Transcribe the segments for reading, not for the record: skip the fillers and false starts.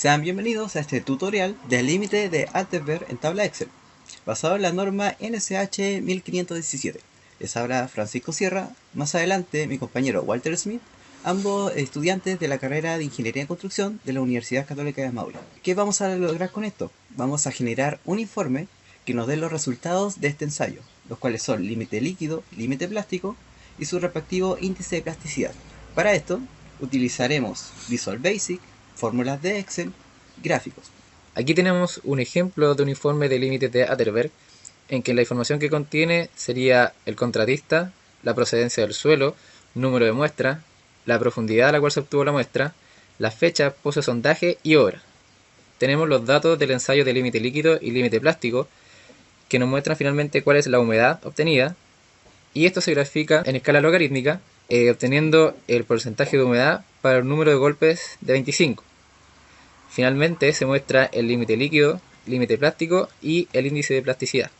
Sean bienvenidos a este tutorial del límite de Altenberg en tabla Excel, basado en la norma NSH 1517. Les habla Francisco Sierra, más adelante mi compañero Walter Smith, ambos estudiantes de la carrera de Ingeniería en Construcción de la Universidad Católica de Maule. ¿Qué vamos a lograr con esto? Vamos a generar un informe que nos dé los resultados de este ensayo, los cuales son límite líquido, límite plástico y su respectivo índice de plasticidad. Para esto utilizaremos Visual Basic, fórmulas de Excel, gráficos. Aquí tenemos un ejemplo de un informe de límites de Atterberg, en que la información que contiene sería el contratista, la procedencia del suelo, número de muestra, la profundidad a la cual se obtuvo la muestra, la fecha, pose sondaje y hora. Tenemos los datos del ensayo de límite líquido y límite plástico, que nos muestran finalmente cuál es la humedad obtenida, y esto se grafica en escala logarítmica, obteniendo el porcentaje de humedad para el número de golpes de 25. Finalmente se muestra el límite líquido, límite plástico y el índice de plasticidad.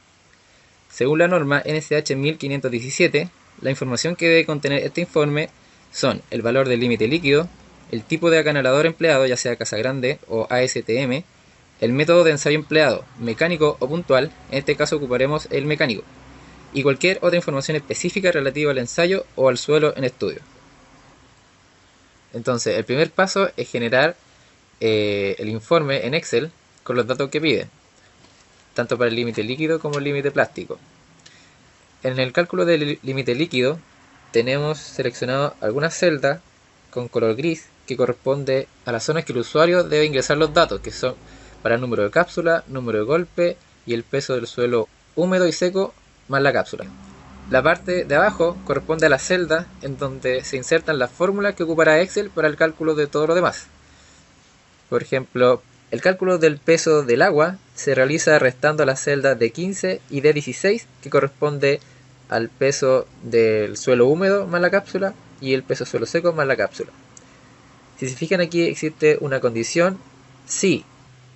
Según la norma NSH 1517, la información que debe contener este informe son el valor del límite líquido, el tipo de acanalador empleado, ya sea Casagrande o ASTM, el método de ensayo empleado, mecánico o puntual, en este caso ocuparemos el mecánico, y cualquier otra información específica relativa al ensayo o al suelo en estudio. Entonces, el primer paso es generar el informe en Excel con los datos que pide, tanto para el límite líquido como el límite plástico. En el cálculo del límite líquido tenemos seleccionado algunas celdas con color gris que corresponde a las zonas que el usuario debe ingresar los datos, que son para el número de cápsula, número de golpe y el peso del suelo húmedo y seco más la cápsula. La parte de abajo corresponde a la celda en donde se insertan las fórmulas que ocupará Excel para el cálculo de todo lo demás. Por ejemplo, el cálculo del peso del agua se realiza restando las celdas de 15 y de 16, que corresponde al peso del suelo húmedo más la cápsula y el peso suelo seco más la cápsula. Si se fijan aquí existe una condición sí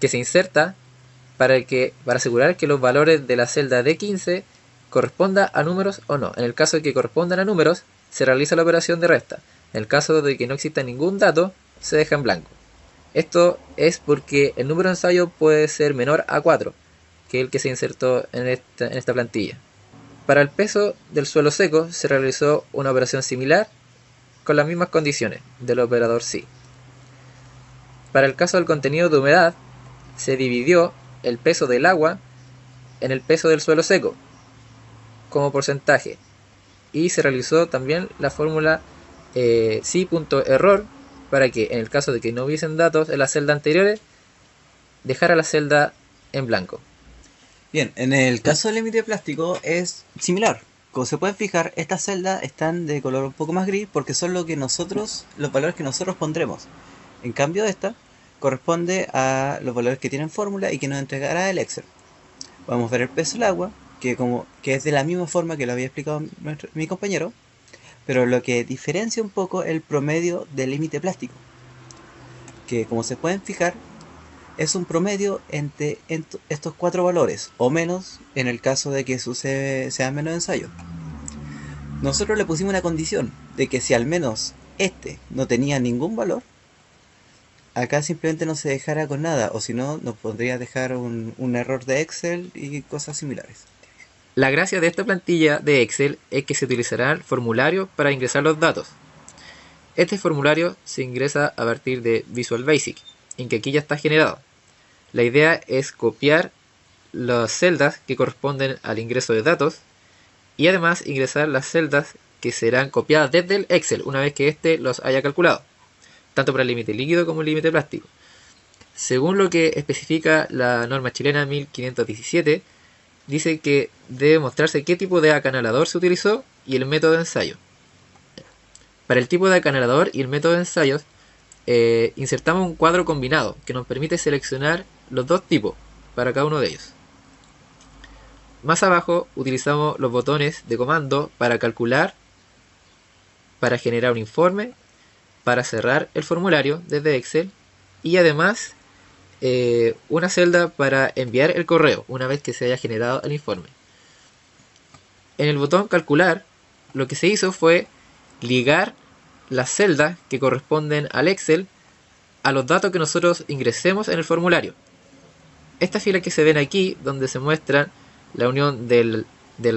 que se inserta para asegurar que los valores de la celda de 15 corresponda a números o no. En el caso de que correspondan a números, se realiza la operación de resta. En el caso de que no exista ningún dato, se deja en blanco. Esto es porque el número de ensayo puede ser menor a 4, que es el que se insertó en esta plantilla. Para el peso del suelo seco se realizó una operación similar con las mismas condiciones del operador sí. Para el caso del contenido de humedad, se dividió el peso del agua en el peso del suelo seco como porcentaje y se realizó también la fórmula sí.error para que en el caso de que no hubiesen datos en las celdas anteriores, dejara la celda en blanco. Bien, en el caso del límite plástico es similar. Como se pueden fijar, estas celdas están de color un poco más gris porque son los valores que nosotros pondremos. En cambio esta corresponde a los valores que tienen fórmula y que nos entregará el Excel. Vamos a ver el peso del agua, que es de la misma forma que lo había explicado mi compañero, pero lo que diferencia un poco el promedio del límite plástico, que como se pueden fijar es un promedio entre estos cuatro valores, o menos en el caso de que sean menos ensayos. Nosotros le pusimos una condición de que si al menos este no tenía ningún valor, acá simplemente no se dejara con nada, o si no, nos podría dejar un error de Excel y cosas similares. La gracia de esta plantilla de Excel es que se utilizará el formulario para ingresar los datos. Este formulario se ingresa a partir de Visual Basic, en que aquí ya está generado. La idea es copiar las celdas que corresponden al ingreso de datos y además ingresar las celdas que serán copiadas desde el Excel una vez que éste los haya calculado, tanto para el límite líquido como el límite plástico. Según lo que especifica la norma chilena 1517, dice que debe mostrarse qué tipo de acanalador se utilizó y el método de ensayo. Para el tipo de acanalador y el método de ensayos, insertamos un cuadro combinado que nos permite seleccionar los dos tipos para cada uno de ellos. Más abajo utilizamos los botones de comando para calcular, para generar un informe, para cerrar el formulario desde Excel y además una celda para enviar el correo una vez que se haya generado el informe. En el botón calcular, lo que se hizo fue ligar las celdas que corresponden al Excel a los datos que nosotros ingresemos en el formulario. Estas filas que se ven aquí, donde se muestran la unión del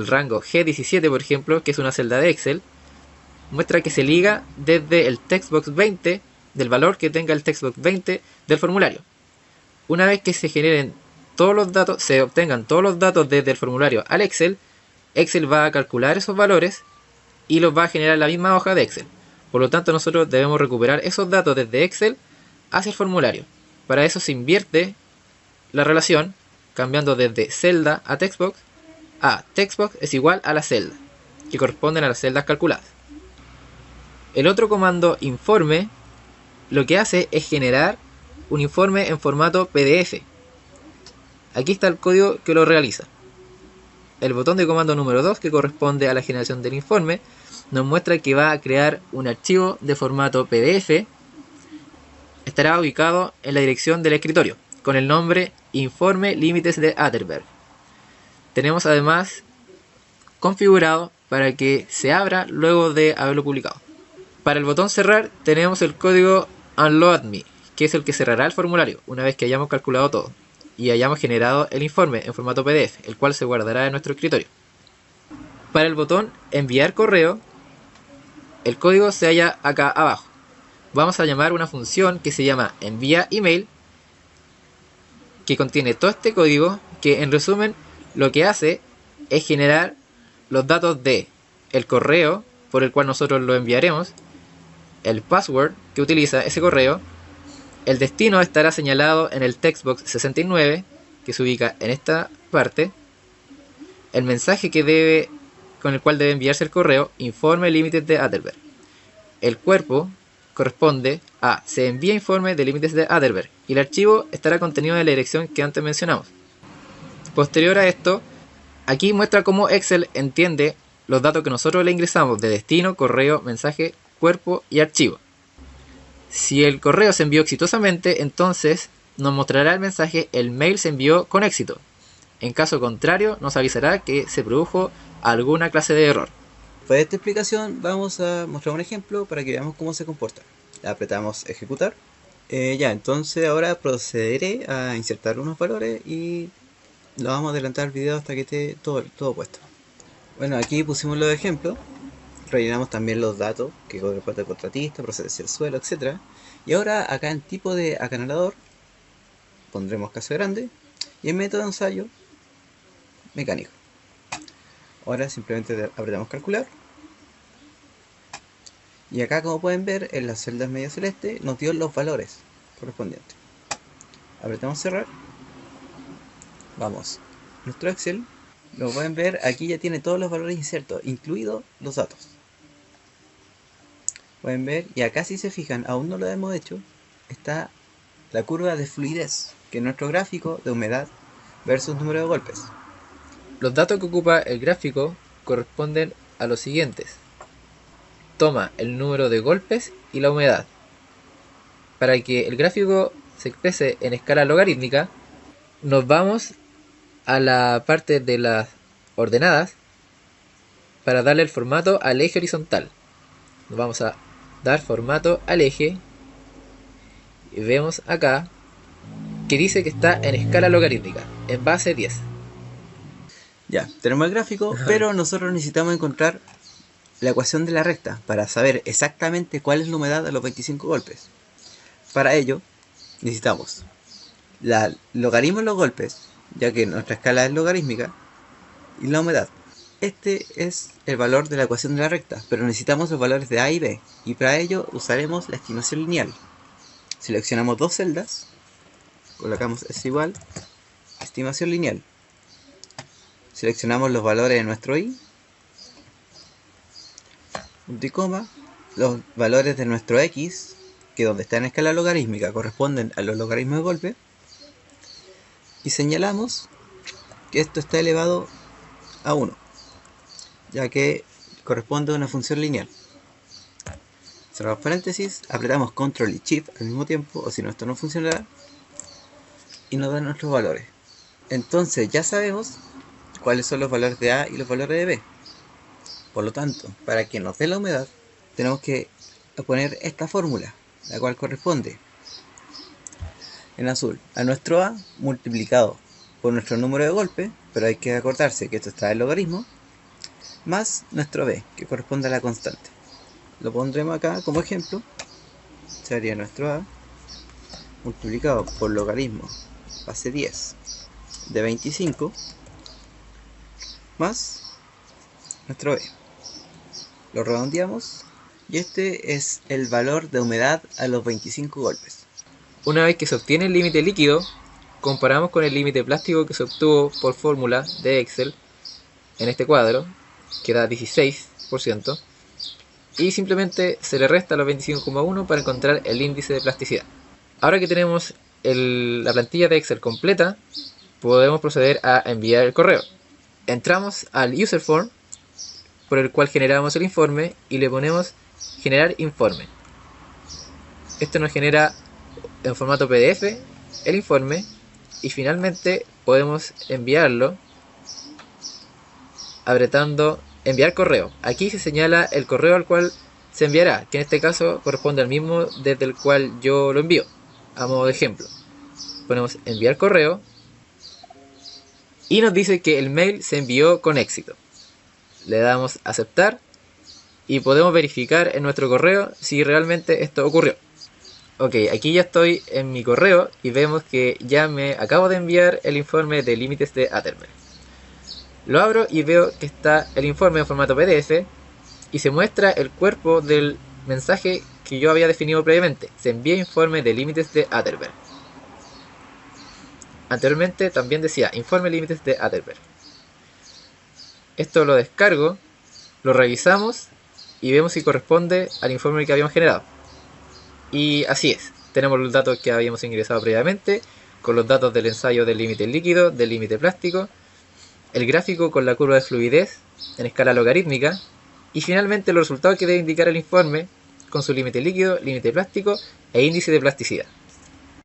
rango G17, por ejemplo, que es una celda de Excel, muestra que se liga desde el textbox 20, del valor que tenga el textbox 20 del formulario. Una vez que se generen todos los datos, se obtengan todos los datos desde el formulario al Excel, Excel va a calcular esos valores y los va a generar en la misma hoja de Excel. Por lo tanto, nosotros debemos recuperar esos datos desde Excel hacia el formulario. Para eso se invierte la relación, cambiando desde celda a textbox es igual a la celda, que corresponden a las celdas calculadas. El otro comando informe lo que hace es generar un informe en formato PDF. Aquí está el código que lo realiza. El botón de comando número 2, que corresponde a la generación del informe, nos muestra que va a crear un archivo de formato PDF. Estará ubicado en la dirección del escritorio, con el nombre Informe Límites de Atterberg. Tenemos además configurado para que se abra luego de haberlo publicado. Para el botón cerrar tenemos el código UnloadMe, que es el que cerrará el formulario una vez que hayamos calculado todo y hayamos generado el informe en formato PDF, el cual se guardará en nuestro escritorio. Para el botón enviar correo, el código se halla acá abajo. Vamos a llamar una función que se llama envía email, que contiene todo este código, que en resumen lo que hace es generar los datos de el correo por el cual nosotros lo enviaremos, el password que utiliza ese correo, el destino estará señalado en el textbox 69, que se ubica en esta parte, el mensaje con el cual debe enviarse el correo, informe límites de Atterberg. El cuerpo corresponde a se envía informe de límites de Atterberg y el archivo estará contenido en la dirección que antes mencionamos. Posterior a esto, aquí muestra cómo Excel entiende los datos que nosotros le ingresamos de destino, correo, mensaje, cuerpo y archivo. Si el correo se envió exitosamente, entonces nos mostrará el mensaje el mail se envió con éxito. En caso contrario, nos avisará que se produjo alguna clase de error. Para esta explicación vamos a mostrar un ejemplo para que veamos cómo se comporta. Apretamos ejecutar. Entonces ahora procederé a insertar unos valores y lo vamos a adelantar el video hasta que esté todo puesto. Bueno, aquí pusimos los ejemplos. Rellenamos también los datos que corresponde al contratista, procedencia del suelo, etc. Y ahora acá en tipo de acanalador pondremos caso grande y en método de ensayo mecánico. Ahora simplemente apretamos calcular y acá, como pueden ver, en las celdas medio celeste nos dio los valores correspondientes. Apretamos cerrar. Vamos a nuestro Excel. Como pueden ver, aquí ya tiene todos los valores insertos, incluidos los datos. Pueden ver, y acá, si se fijan, aún no lo hemos hecho, está la curva de fluidez, que es nuestro gráfico de humedad versus número de golpes. Los datos que ocupa el gráfico corresponden a los siguientes. Toma el número de golpes y la humedad. Para que el gráfico se exprese en escala logarítmica, nos vamos a la parte de las ordenadas para darle el formato al eje horizontal. Nos vamos a dar formato al eje y vemos acá que dice que está en escala logarítmica, en base 10. Ya, tenemos el gráfico, pero nosotros necesitamos encontrar la ecuación de la recta para saber exactamente cuál es la humedad a los 25 golpes. Para ello, necesitamos logaritmo de los golpes, ya que nuestra escala es logarítmica, y la humedad. Este es el valor de la ecuación de la recta, pero necesitamos los valores de A y B, y para ello usaremos la estimación lineal. Seleccionamos dos celdas, colocamos es igual, estimación lineal. Seleccionamos los valores de nuestro I, punto y coma, los valores de nuestro X, que donde está en escala logarítmica corresponden a los logaritmos de golpe, y señalamos que esto está elevado a 1, ya que corresponde a una función lineal. Cerramos paréntesis, apretamos Control y Shift al mismo tiempo, o si no, esto no funcionará, y nos dan nuestros valores. Entonces ya sabemos cuáles son los valores de A y los valores de B. Por lo tanto, para que nos dé la humedad, tenemos que poner esta fórmula, la cual corresponde en azul, a nuestro A multiplicado por nuestro número de golpes, pero hay que acordarse que esto está en logaritmo, más nuestro B, que corresponde a la constante. Lo pondremos acá como ejemplo. Sería nuestro A multiplicado por logaritmo base 10 de 25 más nuestro B. Lo redondeamos y este es el valor de humedad a los 25 golpes. Una vez que se obtiene el límite líquido, comparamos con el límite plástico que se obtuvo por fórmula de Excel en este cuadro, que da 16%, y simplemente se le resta los 25,1 para encontrar el índice de plasticidad. Ahora que tenemos la plantilla de Excel completa, podemos proceder a enviar el correo. Entramos al user form por el cual generamos el informe y le ponemos generar informe. Esto nos genera en formato PDF el informe y finalmente podemos enviarlo apretando enviar correo. Aquí se señala el correo al cual se enviará, que en este caso corresponde al mismo desde el cual yo lo envío. A modo de ejemplo, ponemos enviar correo y nos dice que el mail se envió con éxito. Le damos a aceptar y podemos verificar en nuestro correo si realmente esto ocurrió. Ok, aquí ya estoy en mi correo y vemos que ya me acabo de enviar el informe de límites de Atterberg. Lo abro y veo que está el informe en formato PDF y se muestra el cuerpo del mensaje que yo había definido previamente. Se envía informe de límites de Atterberg. Anteriormente también decía informe límites de Atterberg. Esto lo descargo, lo revisamos y vemos si corresponde al informe que habíamos generado. Y así es, tenemos los datos que habíamos ingresado previamente, con los datos del ensayo del límite líquido, del límite plástico, el gráfico con la curva de fluidez en escala logarítmica, y finalmente los resultados que debe indicar el informe con su límite líquido, límite plástico e índice de plasticidad.